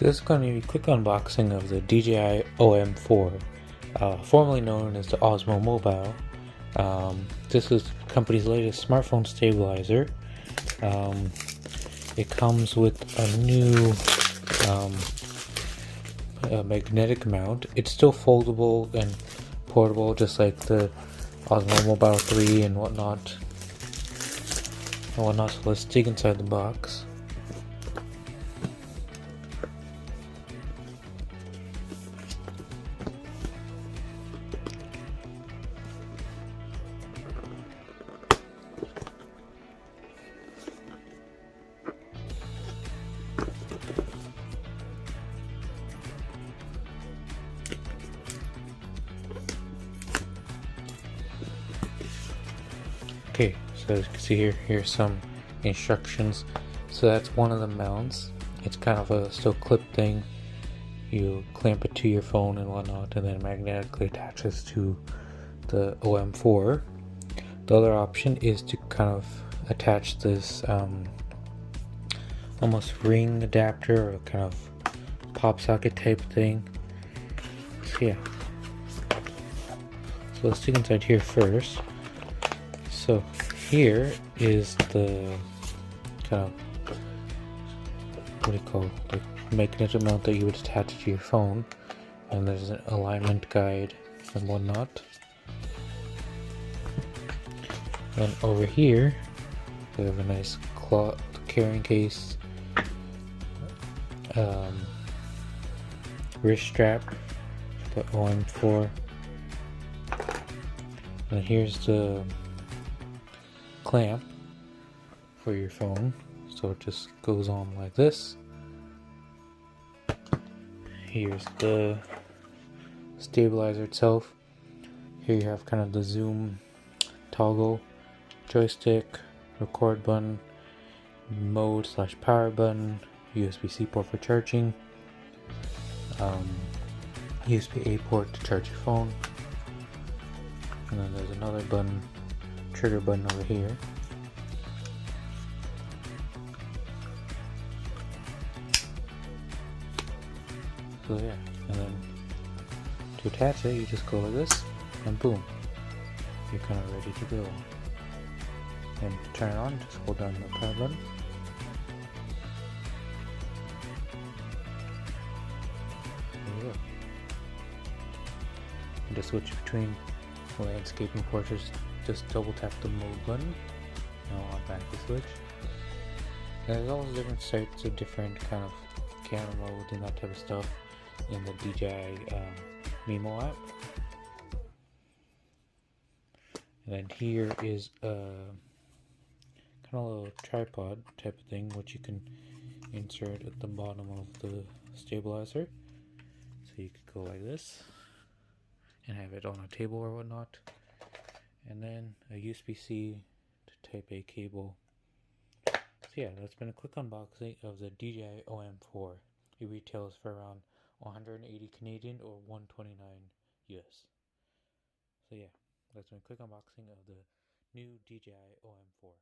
So this is going to be a quick unboxing of the DJI OM4, formerly known as the Osmo Mobile. This is the company's latest smartphone stabilizer. It comes with a new magnetic mount. It's still foldable and portable, just like the Osmo Mobile 3 and whatnot. So let's dig inside the box. Okay, so as you can see here's some instructions. So that's one of the mounts. It's kind of a still clip thing. You clamp it to your phone and whatnot, and then it magnetically attaches to the OM4. The other option is to kind of attach this almost ring adapter or kind of pop socket type thing. So yeah. So let's dig inside here first. So here is the kind of, what do you call it, like magnetic mount that you would attach to your phone, and there's an alignment guide and whatnot. And over here we have a nice cloth carrying case, wrist strap, the OM4, and here's the clamp for your phone. So it just goes on like this. Here's the stabilizer itself. Here you have kind of the zoom toggle, joystick, record button, mode / power button, USB-C port for charging, USB-A port to charge your phone, and then there's another button, trigger button over here. So yeah, and then to attach it, you just go like this, and boom, you're kind of ready to go. And to turn it on, just hold down the power button. There you go. And to switch between landscape and portrait, just double tap the mode button. Now on back the switch. And there's all the different types of different kind of camera modes and that type of stuff in the DJI Mimo app. And then here is a kind of a little tripod type of thing, which you can insert at the bottom of the stabilizer. So you could go like this and have it on a table or whatnot. And then a USB-C to Type A cable. So yeah, that's been a quick unboxing of the DJI OM4. It retails for around 180 Canadian or 129 US. So yeah, that's been a quick unboxing of the new DJI OM4.